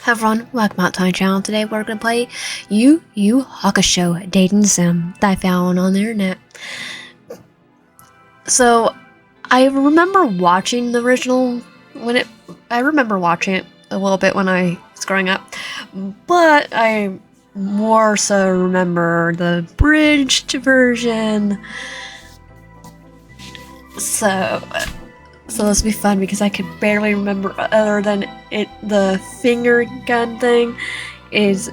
Hi everyone, welcome back to my channel. Today we're going to play Hakusho dating sim that I found on the internet. So, I remember watching the original I remember watching it a little bit when I was growing up, but I more so remember the bridged version. So this will be fun because I could barely remember other than the finger gun thing is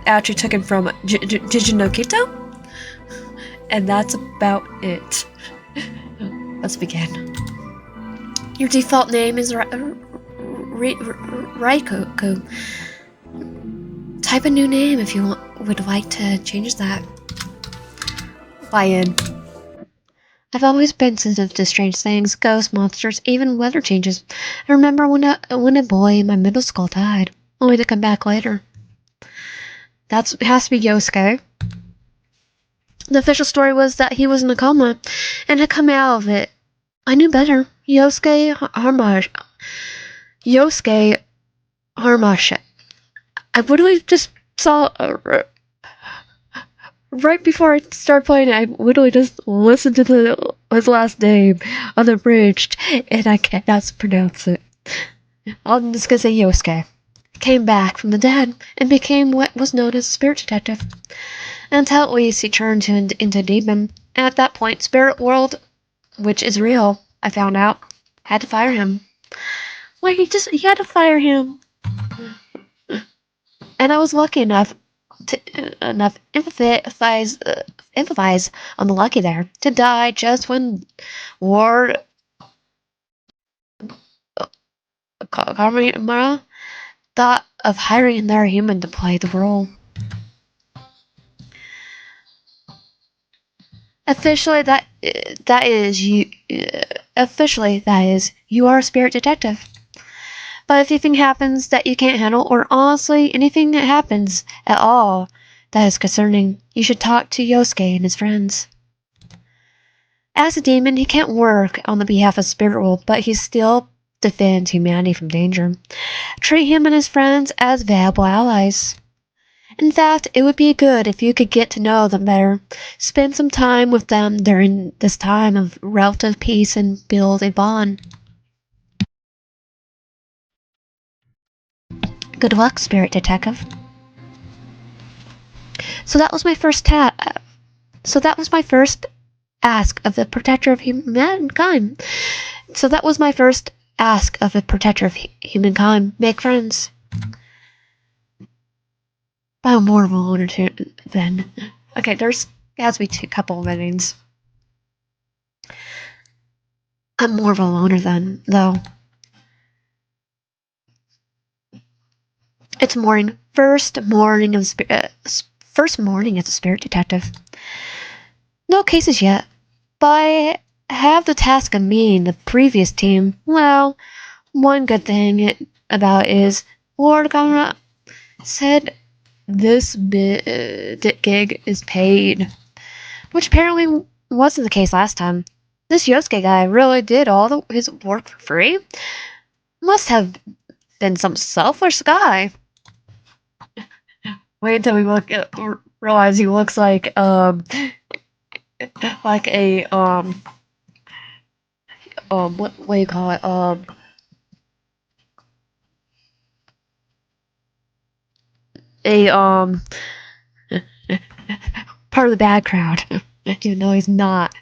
actually taken from Digimon, and that's about it. Let's begin. Your default name is Raiko. Type a new name if you would like to change that. Buy-in. I've always been sensitive to strange things, ghosts, monsters, even weather changes. I remember when a boy in my middle school died, only to come back later. That has to be Yusuke. The official story was that he was in a coma and had come out of it. I knew better. Yusuke Urameshi. I literally just saw right before I started playing it. I literally just listened to his last name unabridged, and I cannot pronounce it. I'm just gonna say Yusuke. Came back from the dead and became what was known as a spirit detective. Until at least he turned into a demon. And at that point, spirit world, which is real, I found out, had to fire him. Well, he had to fire him. And I was lucky enough to empathize on the lucky there to die just when Ward Karmamura thought of hiring another human to play the role. Officially, that is you. Officially, that is you are a spirit detective. But if anything happens that you can't handle, or honestly anything that happens at all that is concerning, you should talk to Yusuke and his friends. As a demon, he can't work on the behalf of spirit world, but he still defends humanity from danger. Treat him and his friends as valuable allies. In fact, it would be good if you could get to know them better. Spend some time with them during this time of relative peace and build a bond. Good luck, Spirit Detective. So that was my first ask of the Protector of Humankind. Make friends. I'm more of a loner too, then. Okay, has to be a couple of endings. I'm more of a loner then, though. It's morning. First morning as a spirit detective. No cases yet, but I have the task of meeting the previous team. Well, one good thing about is Lord Gamera said this gig is paid, which apparently wasn't the case last time. This Yusuke guy really did all his work for free? Must have been some selfish guy. Wait until we realize he looks like a what do you call it, a part of the bad crowd, even though he's not.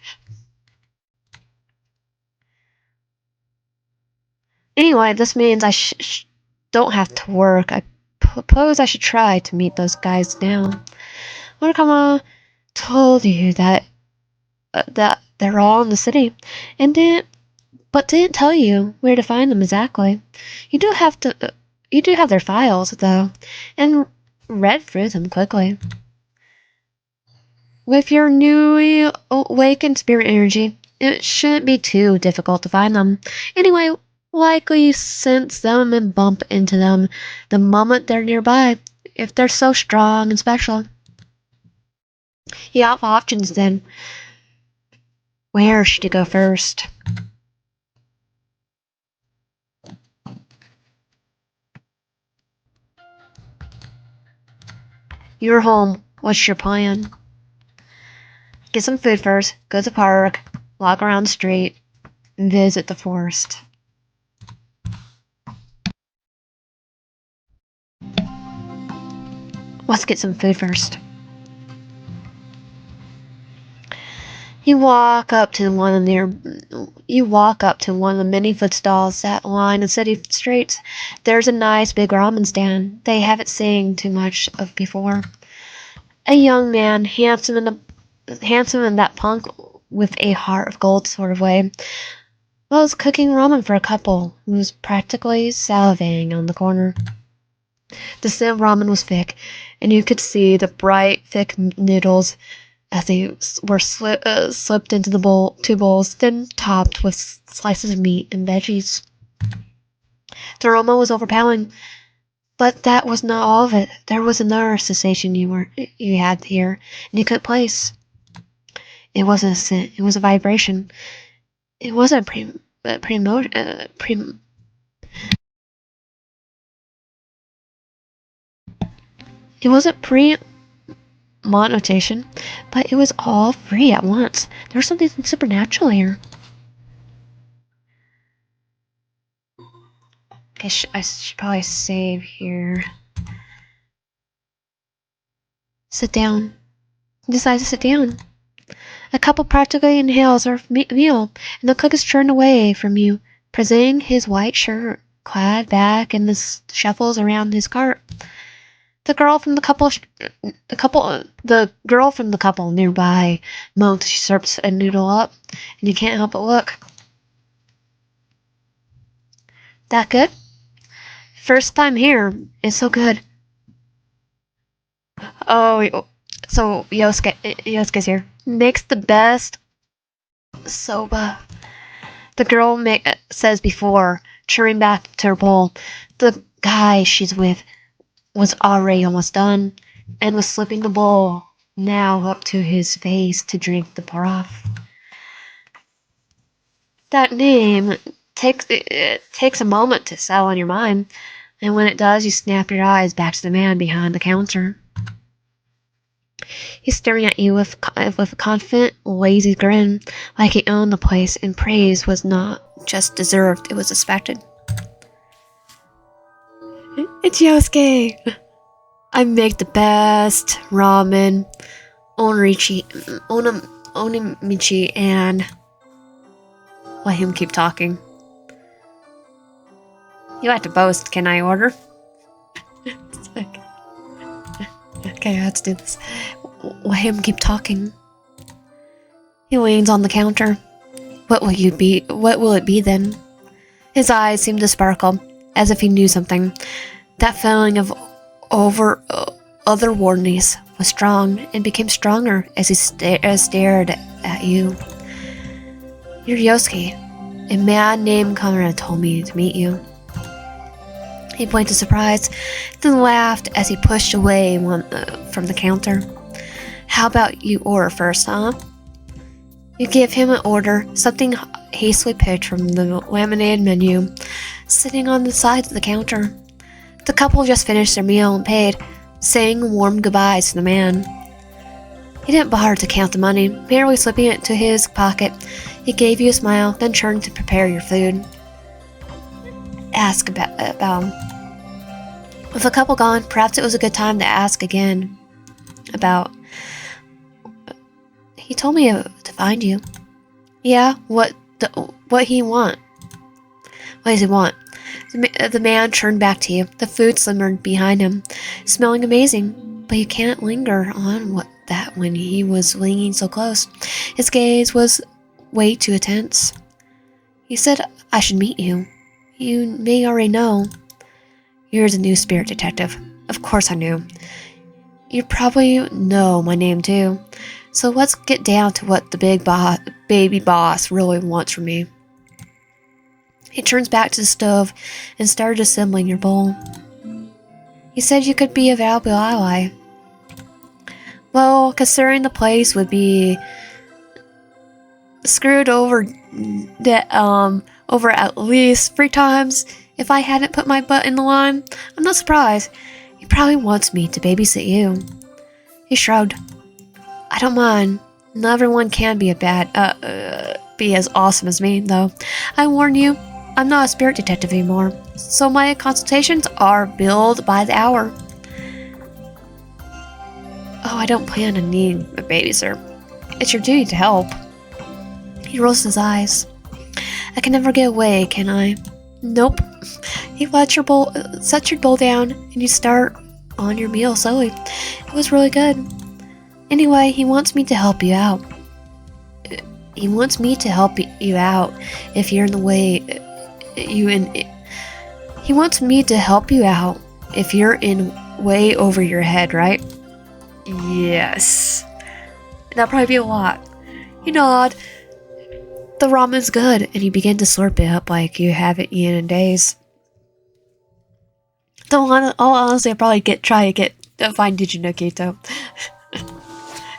Anyway, this means I don't have to work. I suppose I should try to meet those guys now. Murakama told you that they're all in the city, and didn't tell you where to find them exactly. You do have their files though, and read through them quickly. With your newly awakened spirit energy, it shouldn't be too difficult to find them. Anyway, likely sense them and bump into them the moment they're nearby, if they're so strong and special. You have options then. Where should you go first? You're home. What's your plan? Get some food first, go to the park, walk around the street, and visit the forest. Let's get some food first. You walk up to one of the many food stalls that line the city streets. There's a nice big ramen stand they haven't seen too much of before. A young man, handsome in that punk with a heart of gold sort of way, was cooking ramen for a couple who was practically salivating on the corner. The sim ramen was thick, and you could see the bright, thick noodles as they were slipped into the two bowls, then topped with slices of meat and veggies. The aroma was overpowering, but that was not all of it. There was another sensation you had here, and you couldn't place. It wasn't a scent. It was a vibration. It wasn't It wasn't pre-monotation, but it was all free at once. There was something supernatural here. Okay, I should probably save here. Sit down. He decides to sit down. A couple practically inhales their meal, and the cook is turned away from you, presenting his white shirt, clad back in the shuffles around his cart. The girl from the couple nearby moans. She slurps a noodle up, and you can't help but look. That good? First time here. It's so good. Oh, so Yosuke's here. Makes the best soba. The girl says before, churning back to her bowl. The guy she's with was already almost done, and was slipping the bowl now up to his face to drink the broth. That name takes a moment to settle in your mind, and when it does, you snap your eyes back to the man behind the counter. He's staring at you with a confident, lazy grin, like he owned the place, and praise was not just deserved, it was expected. It's Yosuke! I make the best ramen, onimichi, and let him keep talking. You like to boast, can I order? It's like, okay, let's do this. Let him keep talking. He leans on the counter. What will it be then? His eyes seemed to sparkle, as if he knew something. That feeling of otherworldliness was strong and became stronger as he stared at you. You're Yosuke. A man named Conrad told me to meet you. He blinked in surprise, then laughed as he pushed away from the counter. How about you order first, huh? You give him an order, something hastily picked from the laminated menu, sitting on the side of the counter. The couple just finished their meal and paid, saying warm goodbyes to the man. He didn't bother to count the money, merely slipping it to his pocket. He gave you a smile, then turned to prepare your food. Ask about him. With the couple gone, perhaps it was a good time to ask again about. He told me to find you. Yeah, what he want? What does he want? The man turned back to you. The food simmered behind him, smelling amazing, but you can't linger on that when he was leaning so close. His gaze was way too intense. He said, I should meet you. You may already know. You're the new spirit detective. Of course I knew. You probably know my name too. So let's get down to what the baby boss really wants from me. He turns back to the stove and started assembling your bowl. He said you could be a valuable ally. Well, considering the place would be screwed over at least 3 times if I hadn't put my butt in the line, I'm not surprised. He probably wants me to babysit you. He shrugged. I don't mind. Not everyone can be be as awesome as me, though. I warn you, I'm not a spirit detective anymore, so my consultations are billed by the hour. Oh, I don't plan on needing a babysitter. It's your duty to help. He rolls his eyes. I can never get away, can I? Nope. He sets your bowl down, and you start on your meal slowly. It was really good. Anyway, he wants me to help you out. He wants me to help you out if you're in the way. He wants me to help you out if you're in way over your head, right? Yes. That'll probably be a lot. You nod. The ramen's good, and you begin to slurp it up like you haven't eaten in days. Honestly, I'll probably try to find Digimon.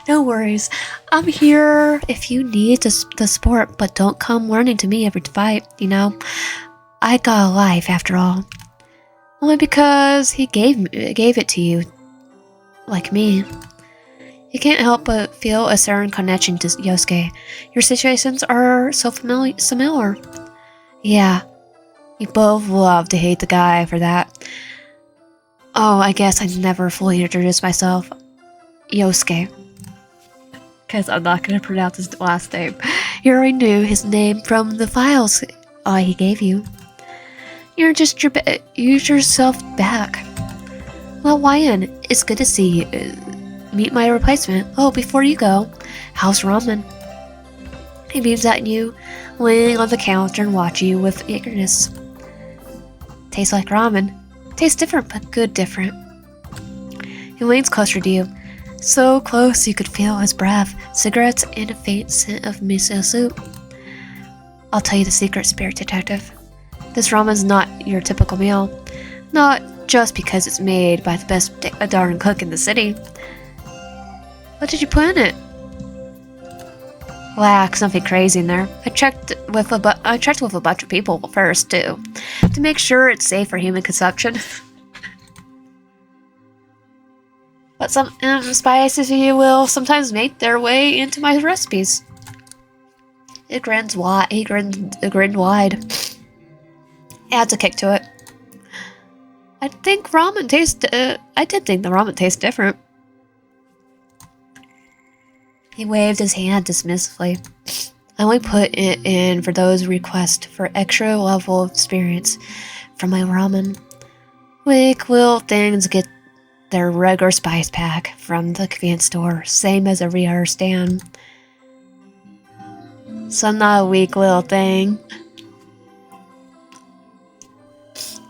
No worries. I'm here if you need the support, but don't come running to me every fight, you know? I got a life, after all. Only because he gave it to you. Like me. You can't help but feel a certain connection to Yusuke. Your situations are so similar. Yeah. You both love to hate the guy for that. Oh, I guess I never fully introduced myself. Yusuke. Because I'm not going to pronounce his last name. You already knew his name from the files he gave you. Use yourself back. Well, Wyan, it's good to see you. Meet my replacement. Oh, before you go, how's ramen? He beams at you, laying on the counter and watching you with eagerness. Tastes like ramen. Tastes different, but good different. He leans closer to you. So close you could feel his breath, cigarettes, and a faint scent of miso soup. I'll tell you the secret, Spirit Detective. This ramen's not your typical meal. Not just because it's made by the best darn cook in the city. What did you put in it? Lax, nothing crazy in there. I checked with a bunch of people first, too, to make sure it's safe for human consumption. But some spices, if you will, sometimes make their way into my recipes. It grins wide. He grinned wide. Adds a kick to it. I did think the ramen tastes different. He waved his hand dismissively. I only put it in for those requests for extra level of experience from my ramen. Weak little things get their regular spice pack from the convenience store, same as every other stand. So I'm not a weak little thing.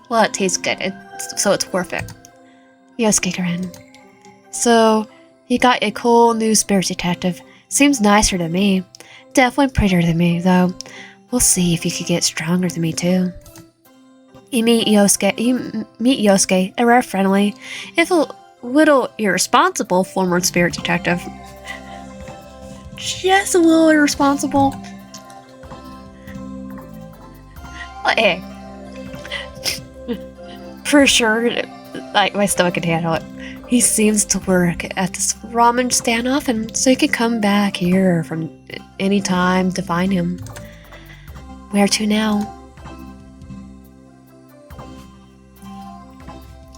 Well, it tastes good, so it's worth it. Yusuke grinned. So, you got a cool new spirit detective. Seems nicer than me. Definitely prettier than me, though. We'll see if you could get stronger than me, too. You meet Yusuke, a rare friendly, if a little irresponsible former spirit detective. Just a little irresponsible. Well, hey. For sure, like, my stomach can handle it. He seems to work at this ramen stand often, so you can come back here from any time to find him. Where to now?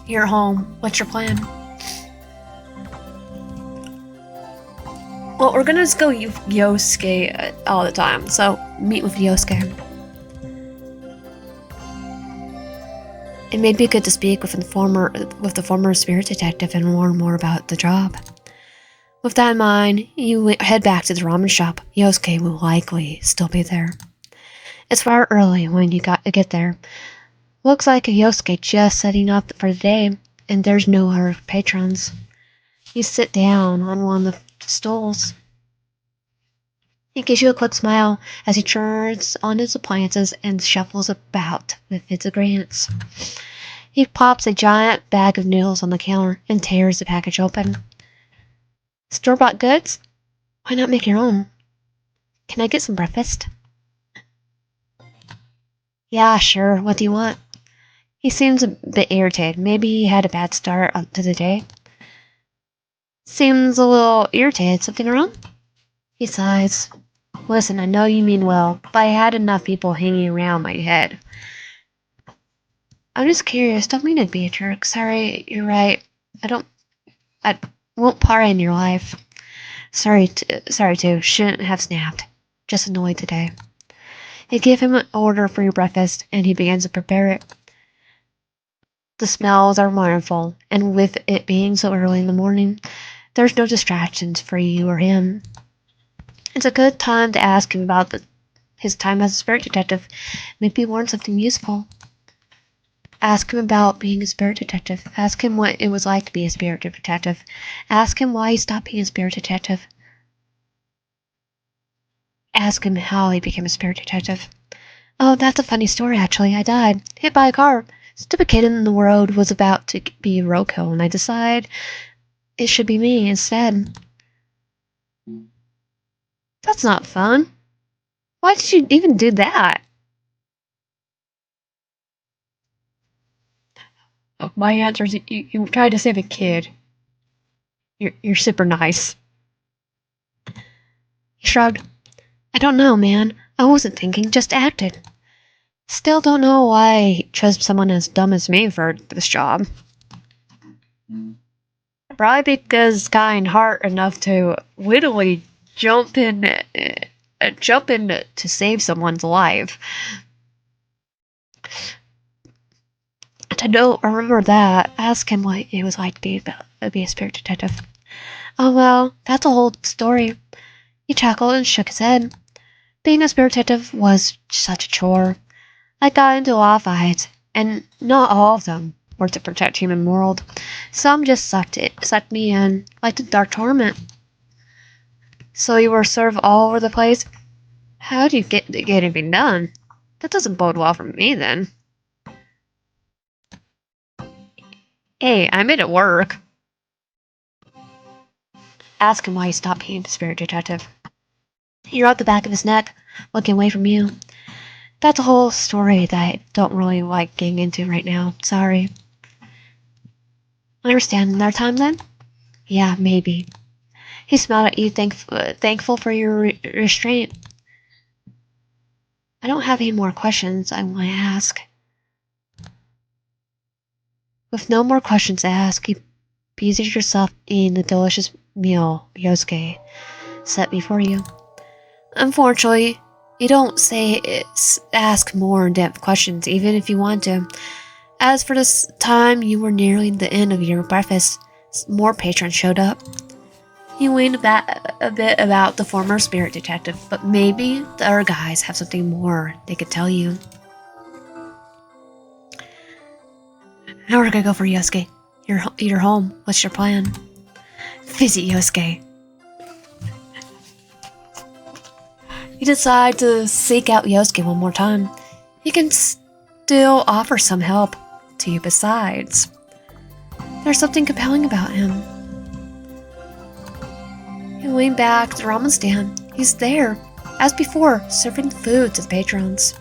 You're home. What's your plan? Well, we're gonna just go Yosuke all the time, so meet with Yosuke. It may be good to speak with the former spirit detective and learn more about the job. With that in mind, you head back to the ramen shop. Yosuke will likely still be there. It's far early when you get there. Looks like Yosuke just setting up for the day, and there's no other patrons. You sit down on one of the stools. He gives you a quick smile as he turns on his appliances and shuffles about with his ingredients. He pops a giant bag of noodles on the counter and tears the package open. Store-bought goods? Why not make your own? Can I get some breakfast? Yeah, sure. What do you want? He seems a bit irritated. Maybe he had a bad start to the day. Seems a little irritated. Something wrong? He sighs. Listen, I know you mean well, but I had enough people hanging around my head. I'm just curious. Don't mean to be a jerk. Sorry, you're right. I won't party in your life. Sorry too. Shouldn't have snapped. Just annoyed today. You give him an order for your breakfast, and he begins to prepare it. The smells are wonderful, and with it being so early in the morning, there's no distractions for you or him. It's a good time to ask him about his time as a spirit detective. Maybe learn something useful. Ask him about being a spirit detective. Ask him what it was like to be a spirit detective. Ask him why he stopped being a spirit detective. Ask him how he became a spirit detective. Oh, that's a funny story, actually. I died. Hit by a car. Stupid kid in the road was about to be roadkill, and I decided it should be me instead. That's not fun. Why did you even do that? Oh, my answer is you tried to save a kid. You're super nice. He shrugged. I don't know, man. I wasn't thinking, just acted. Still don't know why he chose someone as dumb as me for this job. Probably because kind heart enough to literally jump in to save someone's life. I don't remember that. Ask him what it was like to be a spirit detective. Oh well, that's a whole story. He chuckled and shook his head. Being a spirit detective was such a chore. I got into a lot of fights, and not all of them were to protect human world. Some just sucked me in, like the Dark Torment. So you were sort of all over the place? How do you get anything done? That doesn't bode well for me, then. Hey, I made it work. Ask him why he stopped being a spirit detective. He rubbed the back of his neck, looking away from you. That's a whole story that I don't really like getting into right now. Sorry. I understand. Another time, then? Yeah, maybe. He smiled at you, thankful for your restraint. I don't have any more questions I want to ask. With no more questions to ask, you busied yourself in the delicious meal Yosuke set before you. Unfortunately, you don't ask more in-depth questions, even if you want to. As for this time, you were nearing the end of your breakfast. More patrons showed up. He leaned back a bit about the former spirit detective, but maybe the other guys have something more they could tell you. Now we're gonna go for Yosuke. You're home. What's your plan? Visit Yosuke. You decide to seek out Yosuke one more time. He can still offer some help to you besides. There's something compelling about him. You lean back to the ramen stand. He's there, as before, serving food to the patrons.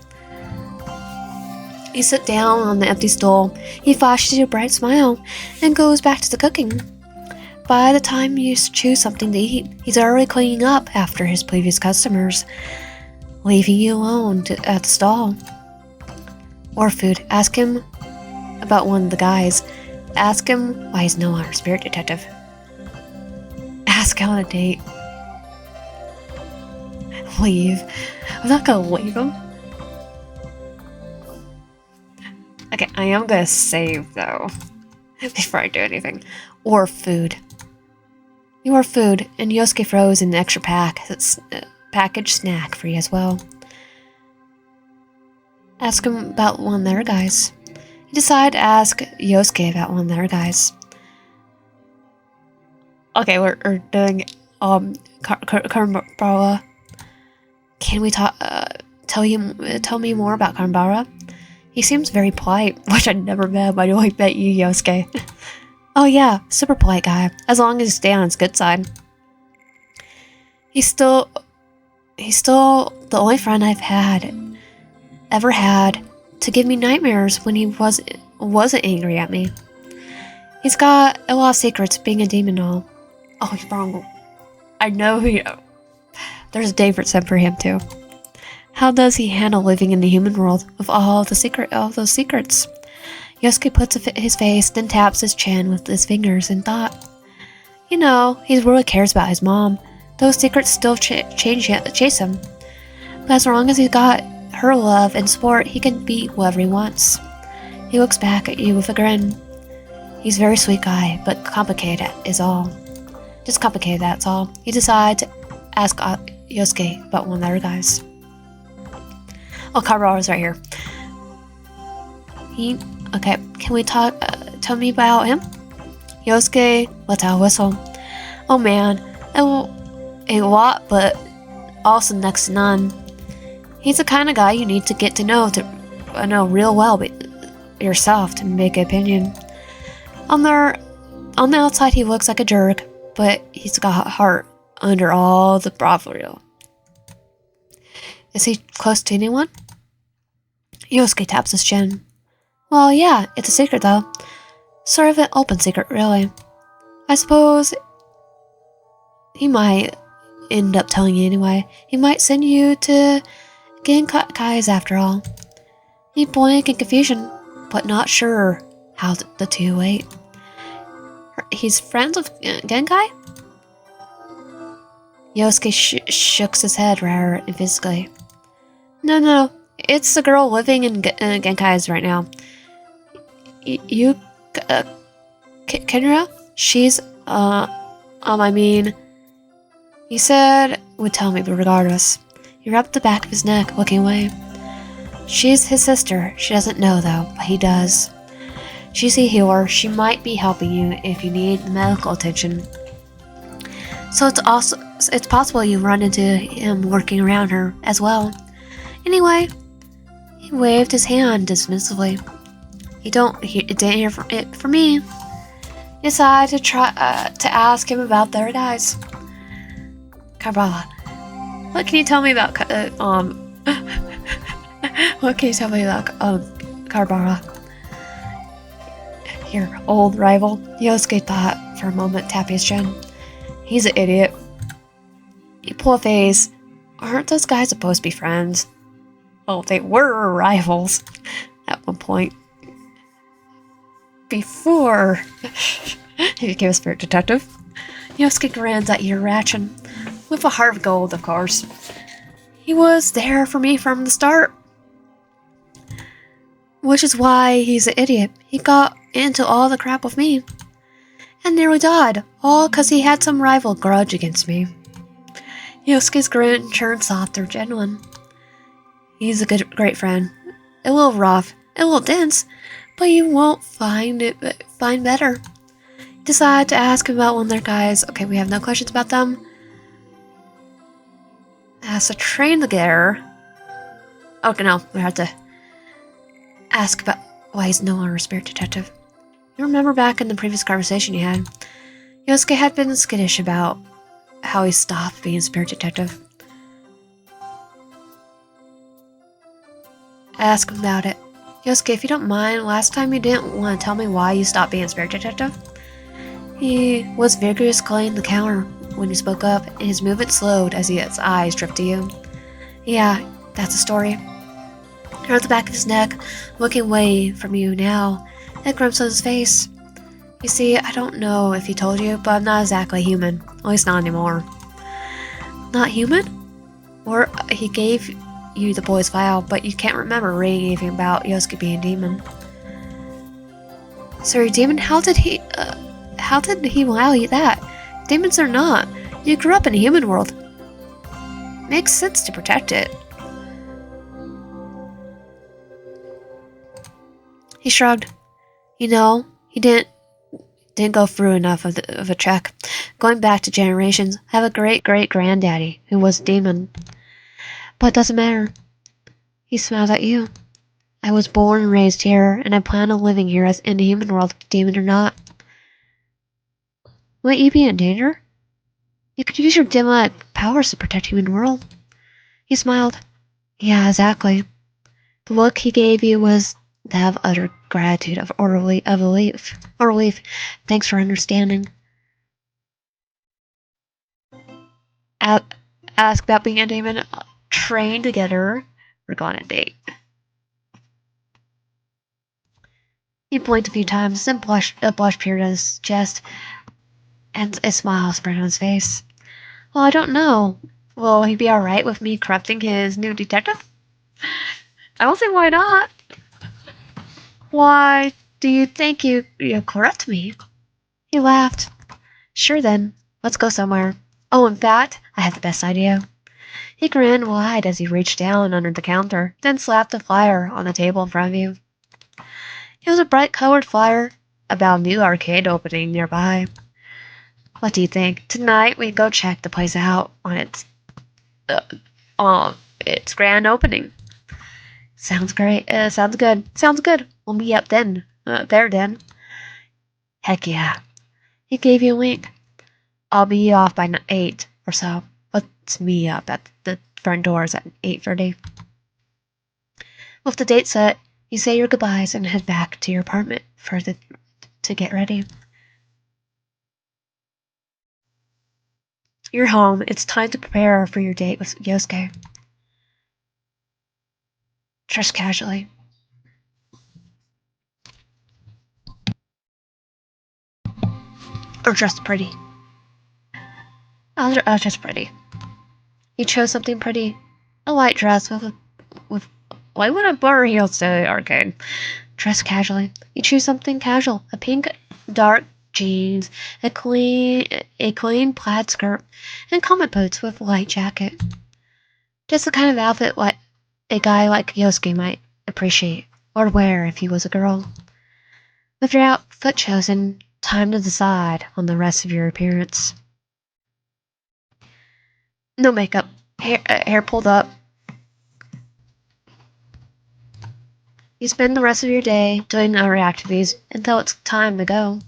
You sit down on the empty stool. He flashes you a bright smile and goes back to the cooking. By the time you choose something to eat, he's already cleaning up after his previous customers, leaving you alone at the stall. More food. Ask him about one of the guys. Ask him why he's no longer a spirit detective. Ask out on a date. Leave. I'm not gonna leave him. Okay, I am gonna save though before I do anything. Or food. You are food, and Yosuke froze an extra packaged snack for you as well. Ask him about one of their guys. You decide to ask Yosuke about one of their guys. Okay, we're doing Karambara. Can we talk? Tell me more about Karambara. He seems very polite, which I'd never met. But I bet you, Yosuke. Oh yeah, super polite guy. As long as you stay on his good side. He's still the only friend I've ever had to give me nightmares when he wasn't angry at me. He's got a lot of secrets, being a demon and all. Oh, he's wrong. I know he. There's a difference for him too. How does he handle living in the human world with all those secrets? Yusuke puts his face, then taps his chin with his fingers in thought. You know, he really cares about his mom. Those secrets still chase him. But as long as he's got her love and support, he can be whoever he wants. He looks back at you with a grin. He's a very sweet guy, but complicated is all. Just complicated, that's all. You decide to ask Yusuke about one of the other guys. Oh, Kaoru's right here. Okay, can we talk? Tell me about him? Yusuke lets out a whistle. Oh man, a lot, but also next to none. He's the kind of guy you need to get to know real well yourself to make an opinion. On the outside, he looks like a jerk, but he's got a heart under all the bravado. Is he close to anyone? Yusuke taps his chin. Well, yeah, it's a secret though. Sort of an open secret, really. I suppose he might end up telling you anyway. He might send you to Genkai's after all. You blink in confusion, but not sure how the two wait. He's friends with Genkai? Yosuke shook his head rather emphatically. No, it's the girl living in Genkai's right now. Kenra? She's, I mean... He said would tell me, but regardless. He rubbed the back of his neck, looking away. She's his sister. She doesn't know, though, but he does. She's a healer. She might be helping you if you need medical attention. So it's possible you run into him working around her as well. Anyway, he waved his hand dismissively. He didn't hear it from me. He decided to try to ask him about their guys. Kabbalah, what can you tell me about what can you tell me about Karbara? Your old rival? Yosuke thought for a moment, tapping his chin. He's an idiot. You pull a face. Aren't those guys supposed to be friends? Well, they were rivals at one point. Before he became a spirit detective. Yosuke grins at Urameshi, with a heart of gold, of course. He was there for me from the start. Which is why he's an idiot. He got into all the crap with me. And nearly died, all because he had some rival grudge against me. Yosuke's grin turned softer, genuine. He's a great friend. A little rough, a little dense, but you won't find better. Decide to ask him about one of their guys. Okay, we have no questions about them. Has to train together. Okay, no, we have to ask about why he's no longer a spirit detective. You remember back in the previous conversation you had, Yosuke had been skittish about how he stopped being a spirit detective. Ask him about it. Yosuke, if you don't mind, last time you didn't want to tell me why you stopped being a spirit detective? He was vigorous cleaning the counter when he spoke up, and his movement slowed as his eyes drifted to you. Yeah, that's the story. He rubbed the back of his neck, looking away from you now, and grumps on his face. You see, I don't know if he told you, but I'm not exactly human. At least not anymore. Not human? Or he gave you the boy's file, but you can't remember reading anything about Yosuke being a demon. Sorry, demon, how did he allow you that? Demons are not. You grew up in a human world. Makes sense to protect it. He shrugged. You know, he didn't go through enough of a check. Going back to generations, I have a great-great-granddaddy who was a demon. But it doesn't matter. He smiled at you. I was born and raised here, and I plan on living here as in the human world, demon or not. Wouldn't you be in danger? You could use your demonic powers to protect the human world. He smiled. Yeah, exactly. The look he gave you was that of utter gratitude, of relief. Thanks for understanding. ask about being a demon, train together, or go on a date. He blinked a few times, then a blush appeared on his chest, and a smile spread on his face. Well, I don't know. Will he be alright with me corrupting his new detective? I don't see why not. Why do you think you corrupt me? He laughed. Sure then, let's go somewhere. Oh, in fact, I have the best idea. He grinned wide as he reached down under the counter, then slapped a flyer on the table in front of you. It was a bright-colored flyer about a new arcade opening nearby. What do you think? Tonight we go check the place out on its grand opening. Sounds great. Sounds good. Sounds good. We'll meet up then. There then. Heck yeah. He gave you a wink. I'll be off by 8 or so. Let's meet up at the front doors at 8:30. With the date set, you say your goodbyes and head back to your apartment to get ready. You're home. It's time to prepare for your date with Yosuke. Dress casually. Or dress pretty. I'll dress pretty. You chose something pretty. A white dress with why would I wear heels to the arcade? Dress casually. You choose something casual. A pink dark jeans, a clean plaid skirt, and comet boots with a light jacket. Just the kind of outfit what a guy like Yosuke might appreciate or wear if he was a girl. With your outfit chosen, time to decide on the rest of your appearance. No makeup, hair pulled up. You spend the rest of your day doing other activities until it's time to go.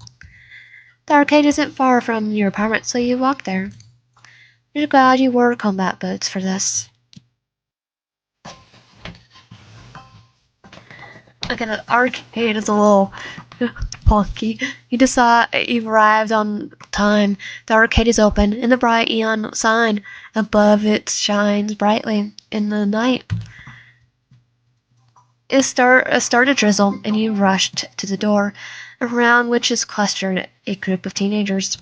The arcade isn't far from your apartment, so you walk there. You're glad you wore combat boots for this. Again, the arcade is a little wonky. You've arrived on time. The arcade is open, and the bright neon sign above it shines brightly in the night. It started to drizzle, and you rushed to the door, around which is clustered a group of teenagers.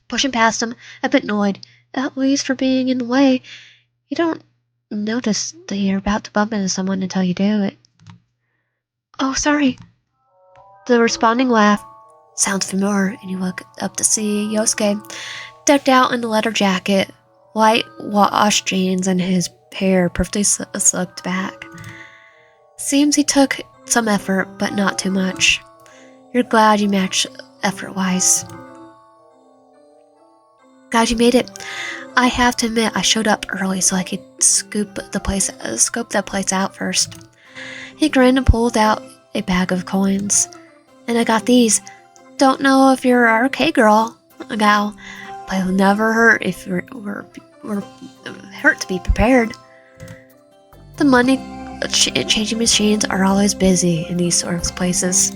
Pushing past them, a bit annoyed, at least for being in the way, you don't notice that you're about to bump into someone until you do it. Oh, sorry. The responding laugh sounds familiar, and you look up to see Yosuke, decked out in a leather jacket, white wash jeans, and his hair perfectly slicked back. Seems he took some effort, but not too much. You're glad you matched effort-wise. Glad you made it. I have to admit, I showed up early so I could scope that place out first. He grinned and pulled out a bag of coins. And I got these. Don't know if you're an arcade gal, but it'll never hurt if we're hurt to be prepared. The money changing machines are always busy in these sorts of places.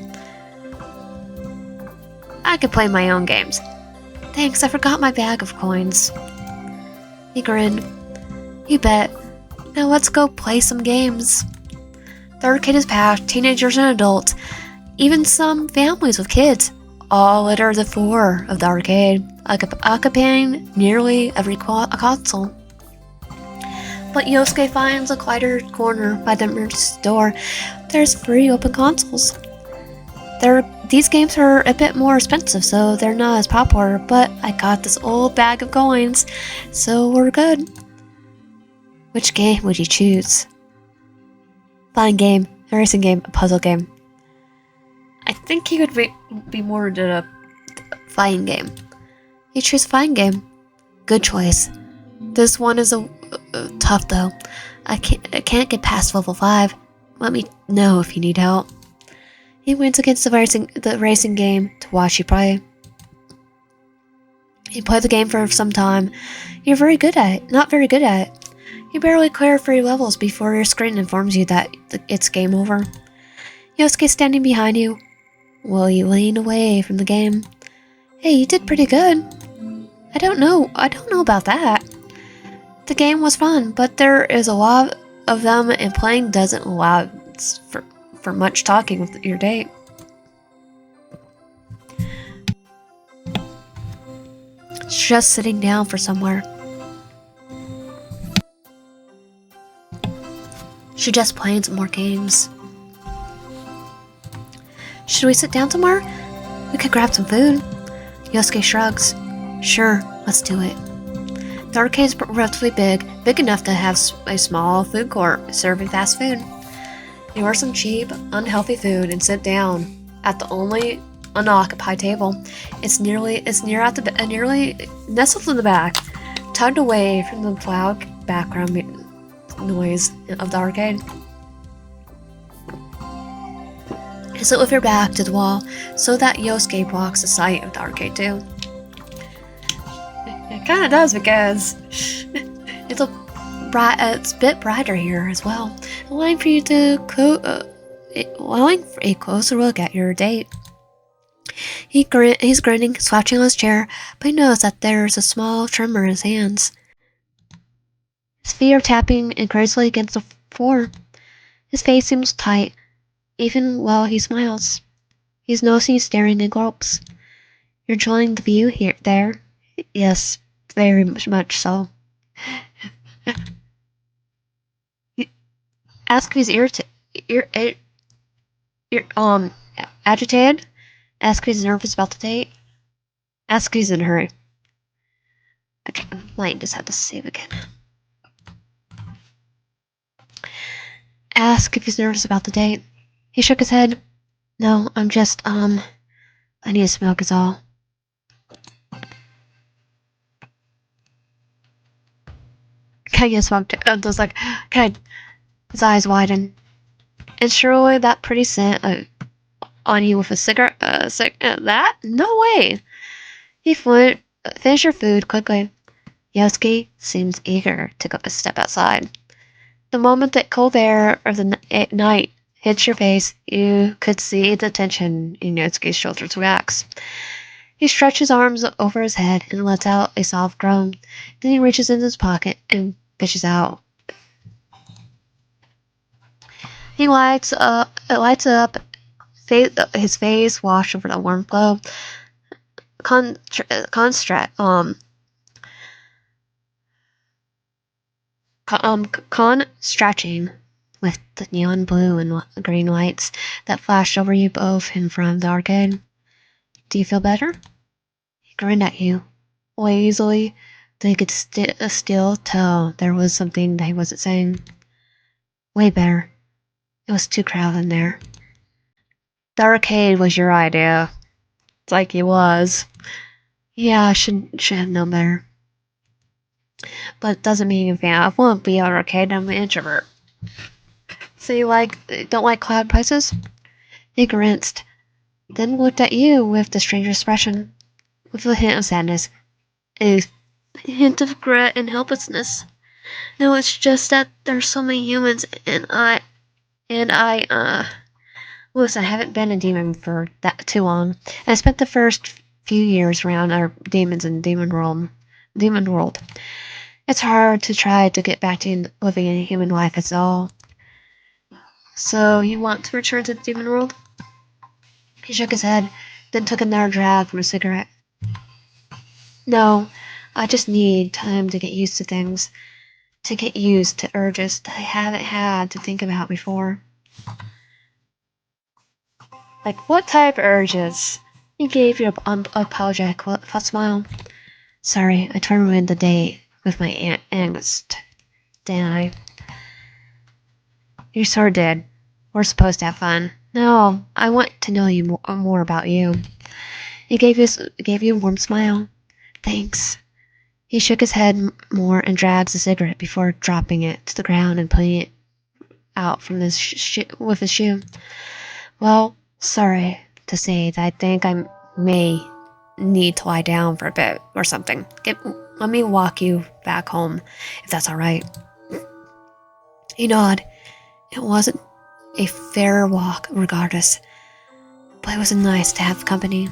I could play my own games. Thanks, I forgot my bag of coins. He grinned. You bet. Now let's go play some games. The arcade is packed, teenagers and adults, even some families with kids, all litter the floor of the arcade, occupying nearly every console. But Yosuke finds a quieter corner by the emergency door. There's 3 open consoles. These games are a bit more expensive, so they're not as popular, but I got this old bag of coins, so we're good. Which game would you choose? Fun game, a racing game, a puzzle game. I think he would be more into a fighting game. You choose fighting game. Good choice. This one is tough though. I can't get past level 5. Let me know if you need help. He wins against the racing game to watch you play. You play the game for some time. You're very good at it. Not very good at it. You barely clear 3 levels before your screen informs you that it's game over. Yosuke's standing behind you. Will you lean away from the game? Hey, you did pretty good. I don't know. I don't know about that. The game was fun, but there is a lot of them, and playing doesn't allow for much talking with your date. Just sitting down for somewhere. She just playing some more games. Should we sit down somewhere? We could grab some food. Yosuke shrugs. Sure, let's do it. The arcade is relatively big enough to have a small food court serving fast food. You order some cheap, unhealthy food and sit down at the only unoccupied table. It's nearly nestled in the back, tugged away from the loud background noise of the arcade. You sit with your back to the wall so that Yosuke blocks the sight of the arcade too. It kind of does because it's a bit brighter here as well, allowing for you to allowing for a closer look at your date. He's grinning, slouching on his chair, but he knows that there's a small tremor in his hands. His feet are tapping increasingly against the floor. His face seems tight, even while he smiles. He's noticing staring and gulps. You're enjoying the view there? Yes, very much so. Ask if he's agitated. Ask if he's nervous about the date. Ask if he's in a hurry. Okay, might just have to save again. Ask if he's nervous about the date. He shook his head. No, I'm just, I need some milk is all. Can I get some milk? I was like, can I? His eyes widen. And surely that pretty scent on you with a cigarette, that? No way! He finished your food quickly. Yosuke seems eager to go a step outside. The moment that cold air of the night hits your face, you could see the tension in Yosuke's shoulders relax. He stretches arms over his head and lets out a soft groan. Then he reaches into his pocket and fishes out. He lights up, his face washed over the warm glow. Stretching with the neon blue and green lights that flashed over you both in front of the arcade. Do you feel better? He grinned at you, lazily, though you could still tell there was something that he wasn't saying. Way better. It was too crowded in there. The arcade was your idea. It's like it was. Yeah, I should have known better. But it doesn't mean I won't be an arcade. I'm an introvert. So you don't like cloud prices? He grinsed, then looked at you with the strange expression, with a hint of sadness, a hint of regret and helplessness. No, it's just that there's so many humans, and listen, I haven't been a demon for that too long. I spent the first few years around our demons in Demon World. It's hard to try to get back to living a human life as all. So you want to return to the Demon World? He shook his head, then took another drag from a cigarette. No, I just need time to get used to things. To get used to urges that I haven't had to think about before. Like what type of urges? He gave you an apologetic smile. Sorry, I turned ruined the day with my angst. Didn't I? You sure did. We're supposed to have fun. No, I want to know you more about you. He gave you a warm smile. Thanks. He shook his head more and dragged the cigarette before dropping it to the ground and putting it out from his with his shoe. Well, sorry to say that I think I may need to lie down for a bit or something. Let me walk you back home, if that's all right. He nodded. It wasn't a fair walk regardless, but it was nice to have company.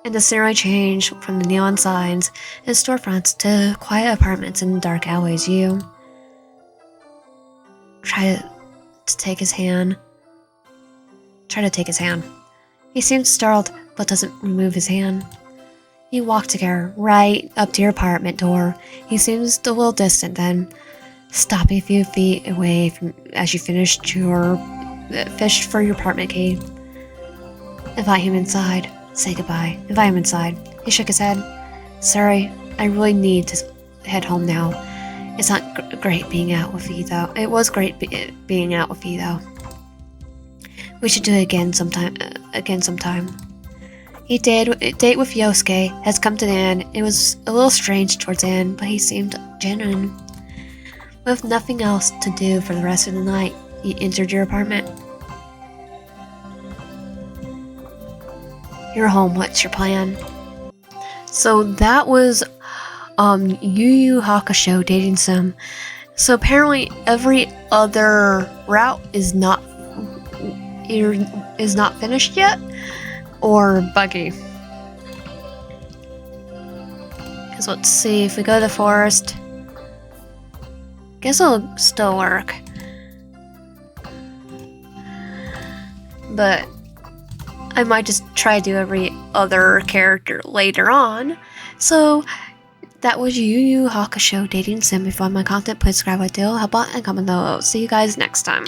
and the scenery changed from the neon signs and storefronts to quiet apartments and dark alleyways. You try to take his hand. He seems startled, but doesn't remove his hand. You walk together right up to your apartment door. He seems a little distant then, stopping a few feet away from as you fished for your apartment key. Invite him inside. Say goodbye. Invite him inside. He shook his head. Sorry, I really need to head home now. It's not great being out with you, though. It was great being out with you, though. We should do it again sometime. Your date with Yosuke has come to an end. It was a little strange towards the end, but he seemed genuine. With nothing else to do for the rest of the night, you entered your apartment. You're home. What's your plan? So that was Yu Yu Hakusho dating sim. So apparently every other route is not finished yet, or buggy. Because let's see, if we go to the forest, guess it'll still work. But I might just try to do every other character later on. So that was Yu Yu Hakusho dating sim. If you want my content, please subscribe, like, help out, and comment below. See you guys next time.